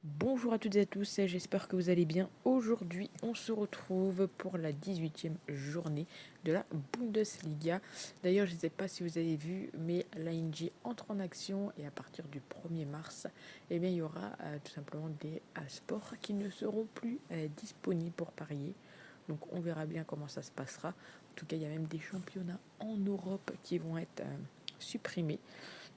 Bonjour à toutes et à tous, j'espère que vous allez bien. Aujourd'hui, on se retrouve pour la 18e journée de la Bundesliga. D'ailleurs, je ne sais pas si vous avez vu, mais l'ANG entre en action et à partir du 1er mars, eh bien, il y aura tout simplement des sports qui ne seront plus disponibles pour parier. Donc on verra bien comment ça se passera. En tout cas, il y a même des championnats en Europe qui vont être supprimés.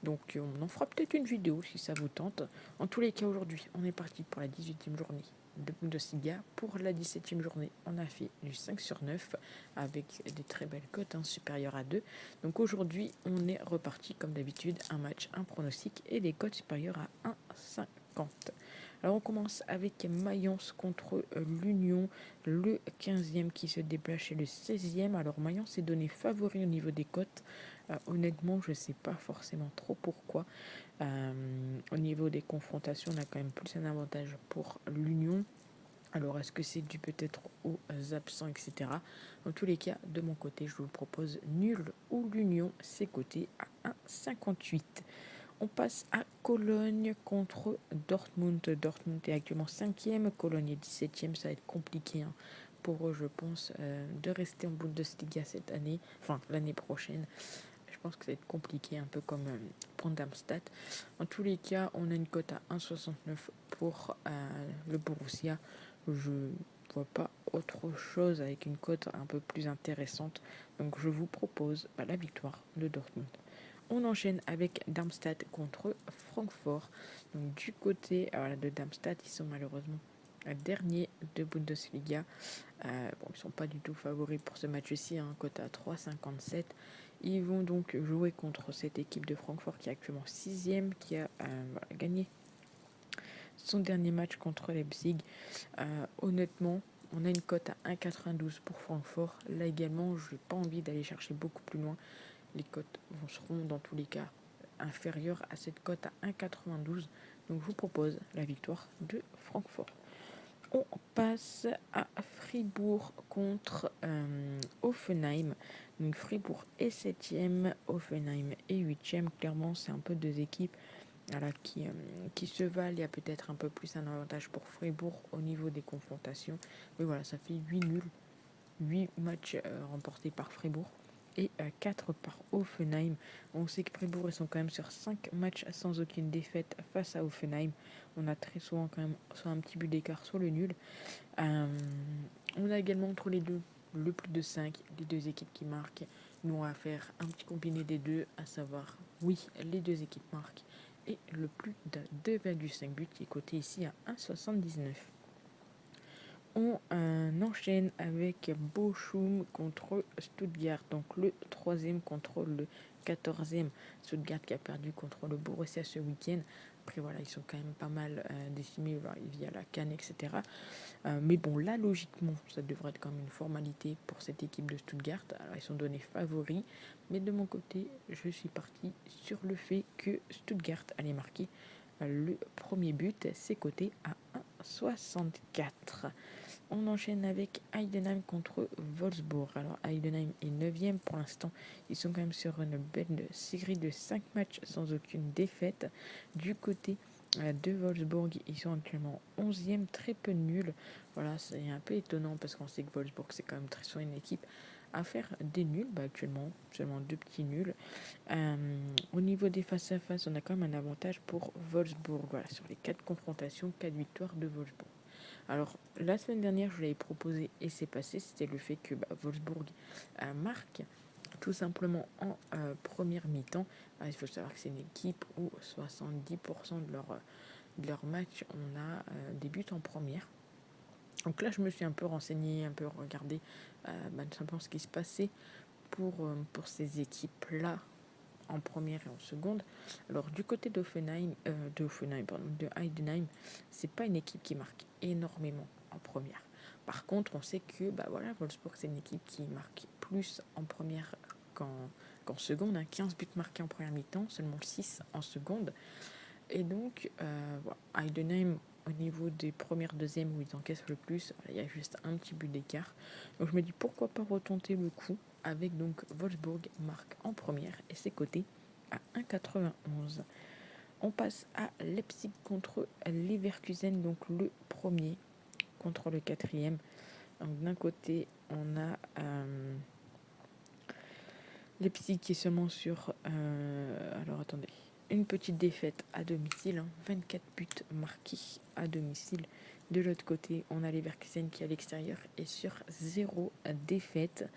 Donc on en fera peut-être une vidéo si ça vous tente. En tous les cas, aujourd'hui, on est parti pour la 18e journée de Bundesliga. Pour la 17e journée, on a fait du 5 sur 9 avec des très belles cotes supérieures à 2. Donc aujourd'hui, on est reparti comme d'habitude, un match, un pronostic et des cotes supérieures à 1,50. Alors on commence avec Mayence contre l'Union, le 15e qui se déplace chez le 16e. Alors Mayence est donné favori au niveau des cotes. Honnêtement, je ne sais pas forcément trop pourquoi. Au niveau des confrontations, on a quand même plus un avantage pour l'Union. Alors, est-ce que c'est dû peut-être aux absents, etc. Dans tous les cas, de mon côté, je vous propose nul ou l'Union, c'est coté à 1,58. On passe à Cologne contre Dortmund. Dortmund est actuellement 5e, Cologne est 17e. Ça va être compliqué pour eux, je pense, de rester en Bundesliga cette année, enfin l'année prochaine. Je pense que ça va être compliqué, un peu comme pour Darmstadt. En tous les cas, on a une cote à 1,69 pour le Borussia. Je ne vois pas autre chose avec une cote un peu plus intéressante. Donc je vous propose la victoire de Dortmund. On enchaîne avec Darmstadt contre Francfort. Donc du côté de Darmstadt, ils sont malheureusement dernier de Bundesliga. Ils ne sont pas du tout favoris pour ce match-ci, cote à 3,57. Ils vont donc jouer contre cette équipe de Francfort qui est actuellement 6e, qui a gagné son dernier match contre Leipzig. Honnêtement, on a une cote à 1,92 pour Francfort. Là également, je n'ai pas envie d'aller chercher beaucoup plus loin. Les cotes seront dans tous les cas inférieures à cette cote à 1,92. Donc je vous propose la victoire de Francfort. On passe à Fribourg contre Offenheim. Donc Fribourg est 7e, Offenheim est 8e. Clairement, c'est un peu deux équipes qui se valent. Il y a peut-être un peu plus un avantage pour Fribourg au niveau des confrontations. Mais voilà, ça fait 8 nuls, 8 matchs remportés par Fribourg et 4 par Offenheim. On sait que Fribourg, ils sont quand même sur 5 matchs sans aucune défaite face à Offenheim. On a très souvent quand même soit un petit but d'écart, soit le nul. On a également entre les deux le plus de 5, les deux équipes qui marquent. Nous, on va faire un petit combiné des deux, à savoir, oui, les deux équipes marquent. Et le plus de 2,5 buts qui est coté ici à 1,79. On enchaîne avec Bochum contre Stuttgart, donc le 3e contre le 14e. Stuttgart qui a perdu contre le Borussia ce week-end. Après voilà, ils sont quand même pas mal décimés via la CAN, etc. Mais bon, là, logiquement, ça devrait être quand même une formalité pour cette équipe de Stuttgart. Alors, ils sont donnés favoris, mais de mon côté, je suis parti sur le fait que Stuttgart allait marquer le premier but. C'est coté à 1,64. On enchaîne avec Heidenheim contre Wolfsburg. Alors, Heidenheim est 9e pour l'instant. Ils sont quand même sur une belle série de 5 matchs sans aucune défaite. Du côté de Wolfsburg, ils sont actuellement 11e, très peu nuls. Voilà, c'est un peu étonnant parce qu'on sait que Wolfsburg, c'est quand même très souvent une équipe à faire des nuls. Actuellement, seulement 2 petits nuls. Au niveau des face-à-face, on a quand même un avantage pour Wolfsburg. Voilà, sur les 4 confrontations, 4 victoires de Wolfsburg. Alors, la semaine dernière, je l'avais proposé et c'est passé, c'était le fait que Wolfsburg marque tout simplement en première mi-temps. Il faut savoir que c'est une équipe où 70% de leur match, on a des buts en première. Donc là, je me suis un peu renseigné, un peu regardé tout simplement ce qui se passait pour ces équipes-là en première et en seconde. Alors du côté de Heidenheim, c'est pas une équipe qui marque énormément en première. Par contre, on sait que Wolfsburg, c'est une équipe qui marque plus en première qu'en seconde. 15 buts marqués en première mi-temps, seulement 6 en seconde. Et donc, Heidenheim, au niveau des premières, deuxièmes où ils encaissent le plus, il y a juste un petit but d'écart. Donc je me dis pourquoi pas retenter le coup avec donc Wolfsburg marque en première et c'est coté à 1,91. On passe à Leipzig contre Leverkusen, donc le premier contre le quatrième. Donc d'un côté, on a Leipzig qui est seulement sur... alors attendez, une petite défaite à domicile, 24 buts marqués à domicile. De l'autre côté, on a Leverkusen qui à l'extérieur est sur 0 défaite,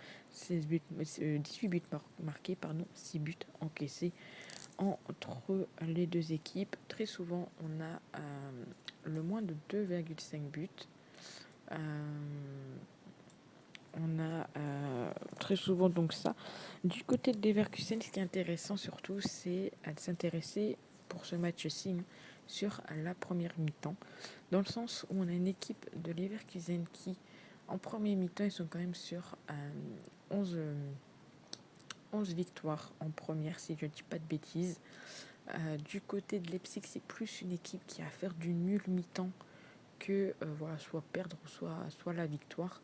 18 buts marqués, 6 buts encaissés entre les deux équipes. Très souvent, on a le moins de 2,5 buts. On a très souvent donc ça. Du côté de Leverkusen, ce qui est intéressant surtout, c'est de s'intéresser pour ce match-ci sur la première mi-temps. Dans le sens où on a une équipe de Leverkusen qui, en premier mi-temps, ils sont quand même sur 11 victoires en première, si je ne dis pas de bêtises. Du côté de Leipzig, c'est plus une équipe qui a à faire du nul mi-temps que soit perdre soit la victoire.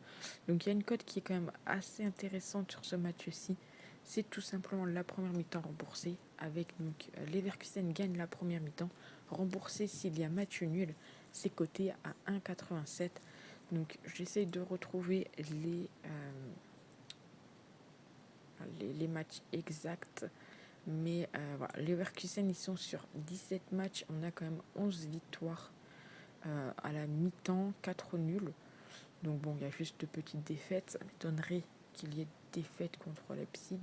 Donc il y a une cote qui est quand même assez intéressante sur ce match-ci. C'est tout simplement la première mi-temps remboursée avec donc Leverkusen gagne la première mi-temps, remboursé s'il y a match nul, c'est coté à 1,87. Donc j'essaye de retrouver les matchs exacts. Mais voilà, Leverkusen ils sont sur 17 matchs, on a quand même 11 victoires à la mi-temps, 4 nuls. Donc bon, il y a juste de petites défaites. Ça m'étonnerait qu'il y ait des défaites contre Leipzig.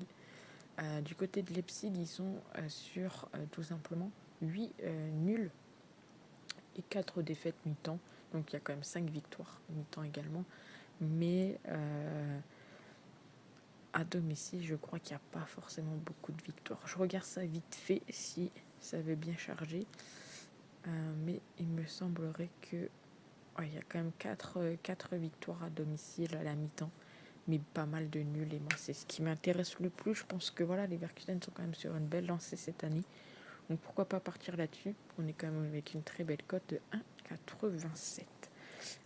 Du côté de Leipzig, ils sont sur tout simplement 8 nuls et 4 défaites mi-temps. Donc il y a quand même 5 victoires mi-temps également. Mais à domicile, je crois qu'il n'y a pas forcément beaucoup de victoires. Je regarde ça vite fait si ça avait bien chargé. Mais il me semblerait que il y a quand même 4 victoires à domicile à la mi-temps, mais pas mal de nuls. Et moi, c'est ce qui m'intéresse le plus. Je pense que voilà, les Leverkusen sont quand même sur une belle lancée cette année. Donc pourquoi pas partir là-dessus. On est quand même avec une très belle cote de 1,87.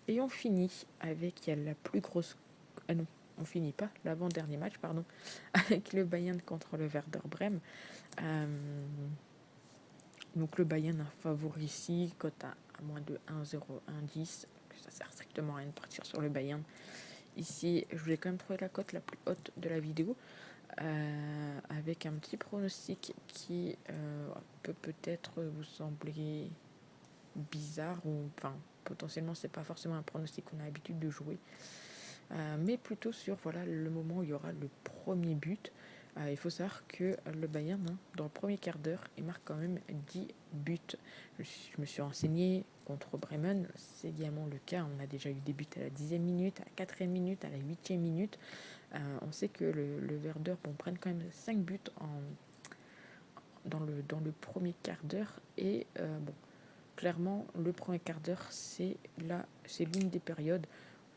Et on finit avec la plus grosse... Ah non, on finit pas. L'avant-dernier match, pardon. Avec le Bayern contre le Werder Brême. Donc le Bayern a favori ici, cote à moins de 1,0110. Ça sert strictement à rien de partir sur le Bayern. Ici, je voulais quand même trouver la cote la plus haute de la vidéo, avec un petit pronostic qui peut peut-être vous sembler bizarre, ou enfin potentiellement c'est pas forcément un pronostic qu'on a l'habitude de jouer, mais plutôt sur voilà le moment où il y aura le premier but. Il faut savoir que le Bayern, dans le premier quart d'heure, il marque quand même 10 buts. Je me suis renseigné contre Bremen, c'est également le cas. On a déjà eu des buts à la 10e minute, à la 4e minute, à la 8e minute. On sait que le Werder prenne quand même 5 buts dans le premier quart d'heure. Et clairement, le premier quart d'heure, c'est l'une des périodes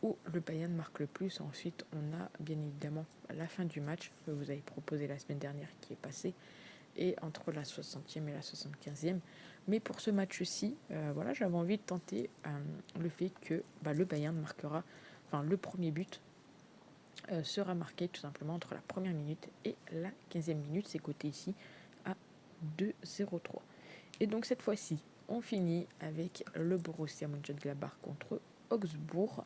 où le Bayern marque le plus. Ensuite, on a bien évidemment la fin du match que vous avez proposé la semaine dernière qui est passé, et entre la 60e et la 75e. Mais pour ce match-ci, voilà, j'avais envie de tenter le fait que le Bayern marquera, enfin le premier but sera marqué tout simplement entre la première minute et la 15e minute. C'est coté ici à 2,03. Et donc cette fois-ci, on finit avec le Borussia Mönchengladbach contre Augsbourg,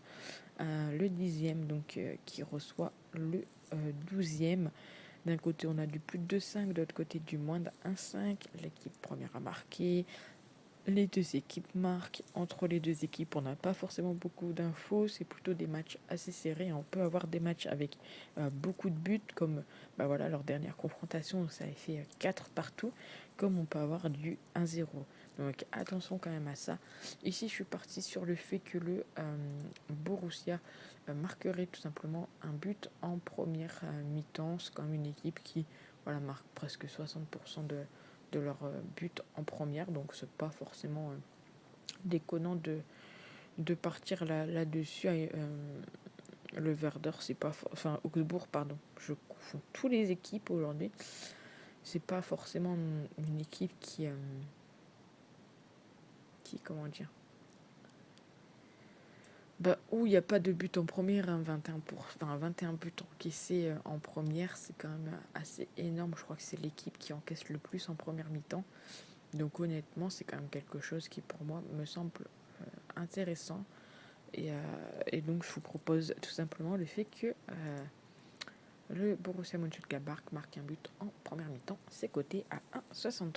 le 10e donc, qui reçoit le 12e. D'un côté, on a du plus de 2,5, de l'autre côté, du moins de 1,5. L'équipe première a marqué. Les deux équipes marquent. Entre les deux équipes, on n'a pas forcément beaucoup d'infos. C'est plutôt des matchs assez serrés. On peut avoir des matchs avec beaucoup de buts, comme leur dernière confrontation, ça a fait 4 partout, comme on peut avoir du 1-0. Donc attention quand même à ça. Ici, je suis partie sur le fait que le Borussia marquerait tout simplement un but en première mi-temps. C'est quand même une équipe qui marque presque 60% de leur but en première, donc c'est pas forcément déconnant de partir là-dessus. Le Werder, c'est pas Augsbourg, pardon, je confonds tous les équipes aujourd'hui. C'est pas forcément une équipe qui comment dire, où il n'y a pas de but en première, 21 buts encaissés en première, c'est quand même assez énorme. Je crois que c'est l'équipe qui encaisse le plus en première mi-temps. Donc honnêtement, c'est quand même quelque chose qui pour moi me semble intéressant. Et donc je vous propose tout simplement le fait que le Borussia Mönchengladbach marque un but en première mi-temps. C'est coté à 1,63.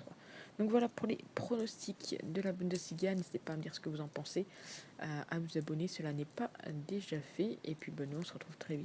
Donc voilà pour les pronostics de la Bundesliga. N'hésitez pas à me dire ce que vous en pensez, à vous abonner, cela n'est pas déjà fait. Et puis nous on se retrouve très vite